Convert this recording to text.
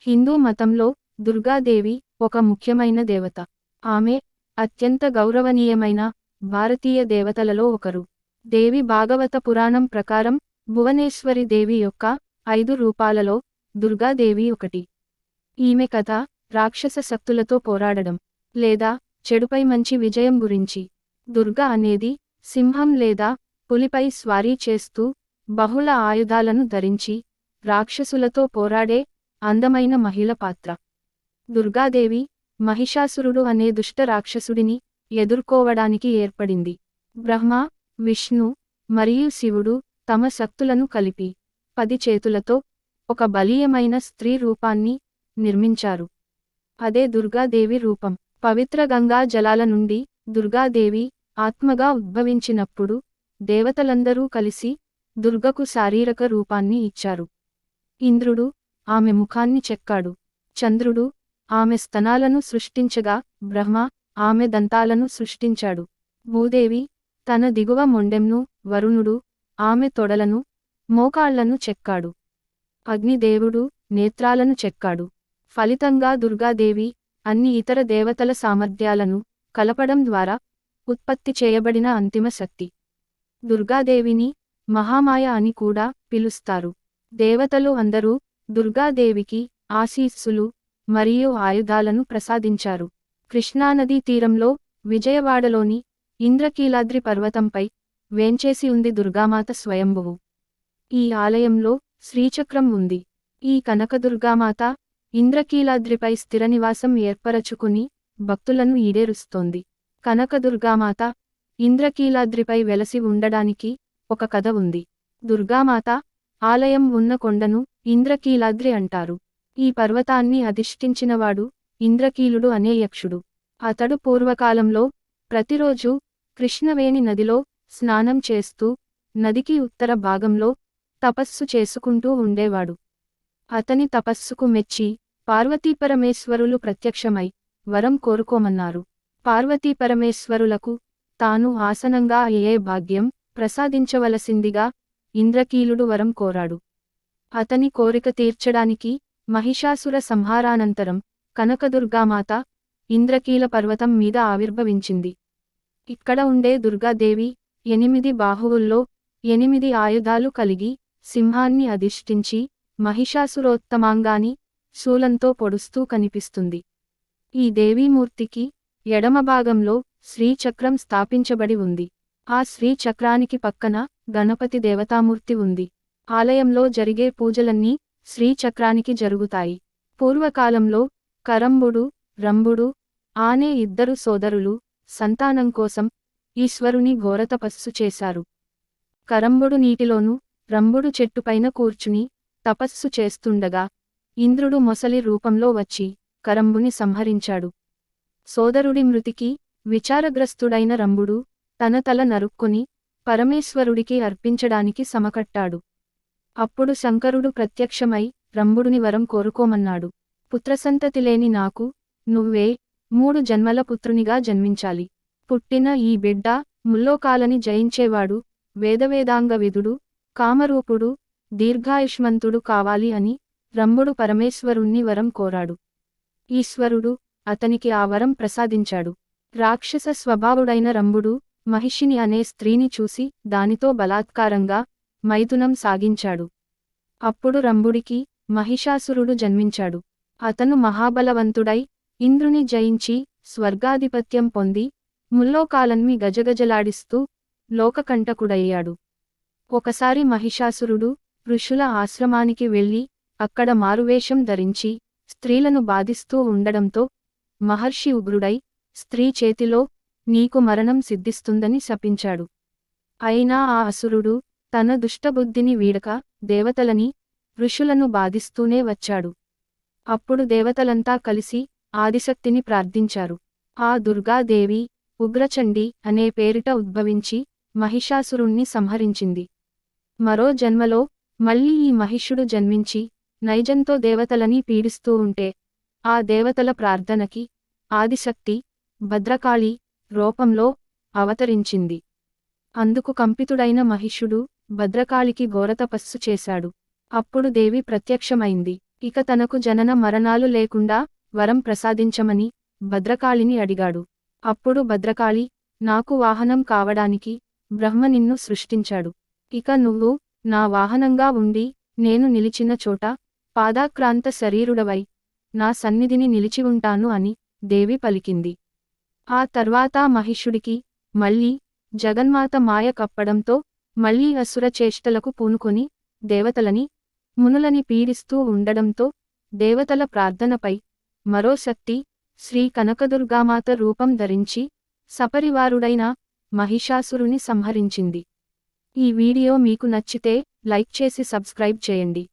హిందూ మతంలో దుర్గాదేవి ఒక ముఖ్యమైన దేవత. ఆమె అత్యంత గౌరవనీయమైన భారతీయ దేవతలలో ఒకరు. దేవి భాగవత పురాణం ప్రకారం భువనేశ్వరి దేవి యొక్క 5 రూపాలలో దుర్గాదేవి ఒకటి. ఈమె కథ రాక్షస శక్తులతో పోరాడడం లేదా చెడుపై మంచి విజయం గురించి. దుర్గ అనేది సింహం లేదా పులిపై స్వారీ చేస్తూ బహుళ ఆయుధాలను ధరించి రాక్షసులతో పోరాడే అందమైన మహిళ పాత్ర. దుర్గాదేవి మహిషాసురుడు అనే దుష్ట రాక్షసుడిని ఎదుర్కోవడానికి ఏర్పడింది. బ్రహ్మ, విష్ణు మరియు శివుడు తమ శక్తులను కలిపి 10 చేతులతో ఒక బలీయమైన స్త్రీ రూపాన్ని నిర్మించారు. అదే దుర్గాదేవి రూపం. పవిత్ర గంగా జలాల నుండి దుర్గాదేవి ఆత్మగా ఉద్భవించినప్పుడు దేవతలందరూ కలిసి దుర్గకు శారీరక రూపాన్ని ఇచ్చారు. ఇంద్రుడు ఆమె ముఖాన్ని చెక్కాడు. చంద్రుడు ఆమె స్తనాలను సృష్టించగా బ్రహ్మ ఆమె దంతాలను సృష్టించాడు. భూదేవి తన దిగువ మొండెంను, వరుణుడు ఆమె తొడలను, మోకాళ్లను చెక్కాడు. అగ్నిదేవుడు నేత్రాలను చెక్కాడు. ఫలితంగా దుర్గాదేవి అన్ని ఇతర దేవతల సామర్థ్యాలను కలపడం ద్వారా ఉత్పత్తి చేయబడిన అంతిమ శక్తి. దుర్గాదేవిని మహామాయ అని కూడా పిలుస్తారు. దేవతలు అందరూ దుర్గాదేవికి ఆశీస్సులు మరియు ఆయుధాలను ప్రసాదించారు. కృష్ణానదీ తీరంలో విజయవాడలోని ఇంద్రకీలాద్రి పర్వతంపై వేంచేసి ఉంది దుర్గామాత స్వయంభువు. ఈ ఆలయంలో శ్రీచక్రం ఉంది. ఈ కనకదుర్గామాత ఇంద్రకీలాద్రిపై స్థిరనివాసం ఏర్పరచుకుని భక్తులను ఈడేరుస్తోంది. కనకదుర్గామాత ఇంద్రకీలాద్రిపై వెలసి ఉండడానికి ఒక కథ ఉంది. దుర్గామాత ఆలయం ఉన్న కొండను ఇంద్రకీలాద్రి అంటారు. ఈ పర్వతాన్ని అధిష్ఠించినవాడు ఇంద్రకీలుడు అనే యక్షుడు. అతడు పూర్వకాలంలో ప్రతిరోజూ కృష్ణవేణి నదిలో స్నానం చేస్తూ నదికి ఉత్తర భాగంలో తపస్సు చేసుకుంటూ ఉండేవాడు. అతని తపస్సుకు మెచ్చి పార్వతీపరమేశ్వరులు ప్రత్యక్షమై వరం కోరుకోమన్నారు. పార్వతీపరమేశ్వరులకు తాను ఆసనంగా అయ్యే భాగ్యం ప్రసాదించవలసిందిగా ఇంద్రకీలుడు వరం కోరాడు. అతని కోరిక తీర్చడానికి మహిషాసుర సంహారానంతరం కనకదుర్గామాత ఇంద్రకీల పర్వతం మీద ఆవిర్భవించింది. ఇక్కడ ఉండే దుర్గాదేవి 8 బాహువుల్లో 8 ఆయుధాలు కలిగి సింహాన్ని అధిష్ఠించి మహిషాసురోత్తమాంగాని శూలంతో పొడుస్తూ కనిపిస్తుంది. ఈ దేవీమూర్తికి ఎడమ భాగంలో శ్రీచక్రం స్థాపించబడి ఉంది. ఆ శ్రీచక్రానికి పక్కన గణపతి దేవతామూర్తి ఉంది. ఆలయంలో జరిగే పూజలన్నీ శ్రీచక్రానికి జరుగుతాయి. పూర్వకాలంలో కరంబుడు, రంభుడు ఆనే 2 సోదరులు సంతానం కోసం ఈశ్వరుని ఘోర తపస్సు చేశారు. కరంబుడు నీటిలోనూ, రంభుడు చెట్టుపైన కూర్చుని తపస్సు చేస్తుండగా ఇంద్రుడు మొసలి రూపంలో వచ్చి కరంబుని సంహరించాడు. సోదరుడి మృతికి విచారగ్రస్తుడైన రంభుడు తన తల నరుక్కొని పరమేశ్వరుడికి అర్పించడానికి సమకట్టాడు. అప్పుడు శంకరుడు ప్రత్యక్షమై రంభుడిని వరం కోరుకోమన్నాడు. పుత్రసంతతి లేని నాకు నువ్వే 3 జన్మల పుత్రునిగా జన్మించాలి. పుట్టిన ఈ బిడ్డ ముల్లోకాలని జయించేవాడు, వేదవేదాంగ విదుడు, కామరూపుడు, దీర్ఘాయుష్మంతుడు కావాలి అని రంభుడు పరమేశ్వరుణ్ణి వరం కోరాడు. ఈశ్వరుడు అతనికి ఆ వరం ప్రసాదించాడు. రాక్షస స్వభావుడైన రంభుడు మహిషిని అనే స్త్రీని చూసి దానితో బలాత్కారంగా మైథునం సాగించాడు. అప్పుడు రంభుడికి మహిషాసురుడు జన్మించాడు. అతను మహాబలవంతుడై ఇంద్రుని జయించి స్వర్గాధిపత్యం పొంది ముల్లోకాలన్మి గజగజలాడిస్తూ లోకకంటకుడయ్యాడు. ఒకసారి మహిషాసురుడు ఋషుల ఆశ్రమానికి వెళ్ళి అక్కడ మారువేషం ధరించి స్త్రీలను బాధిస్తూ ఉండడంతో మహర్షి ఉగ్రుడై స్త్రీ చేతిలో నీకు మరణం సిద్ధిస్తుందని శపించాడు. అయినా ఆ అసురుడు తన దుష్టబుద్ధిని వీడక దేవతలని, ఋషులను బాధిస్తూనే వచ్చాడు. అప్పుడు దేవతలంతా కలిసి ఆదిశక్తిని ప్రార్థించారు. ఆ దుర్గాదేవి ఉగ్రచండి అనే పేరిట ఉద్భవించి మహిషాసురుణ్ణి సంహరించింది. మరో జన్మలో మళ్ళీ ఈ మహిషుడు జన్మించి నైజంతో దేవతలని పీడిస్తూ ఉంటే ఆ దేవతల ప్రార్థనకి ఆదిశక్తి భద్రకాళి రూపంలో అవతరించింది. అందుకు కంపితుడైన మహిషుడు భద్రకాళికి ఘోరతపస్సు చేశాడు. అప్పుడు దేవి ప్రత్యక్షమైంది. ఇక తనకు జనన మరణాలు లేకుండా వరం ప్రసాదించమని భద్రకాళిని అడిగాడు. అప్పుడు భద్రకాళి, నాకు వాహనం కావడానికి బ్రహ్మ నిన్ను సృష్టించాడు. ఇక నువ్వు నా వాహనంగా ఉండి నేను నిలిచిన చోట పాదాక్రాంత శరీరుడవై నా సన్నిధిని నిలిచి ఉంటాను అని దేవి పలికింది. ఆ తర్వాత మహిషుడికి మళ్ళీ జగన్మాత మాయ కప్పడంతో మళ్ళీ అసుర చేష్టలకు పూనుకొని దేవతలని మునులని పీడిస్తూ ఉండడంతో దేవతల ప్రార్థనపై మరో శక్తి శ్రీ కనకదుర్గామాత రూపం ధరించి సపరివారుడైన మహిషాసురుని సంహరించింది. ఈ వీడియో మీకు నచ్చితే లైక్ చేసి సబ్స్క్రైబ్ చేయండి.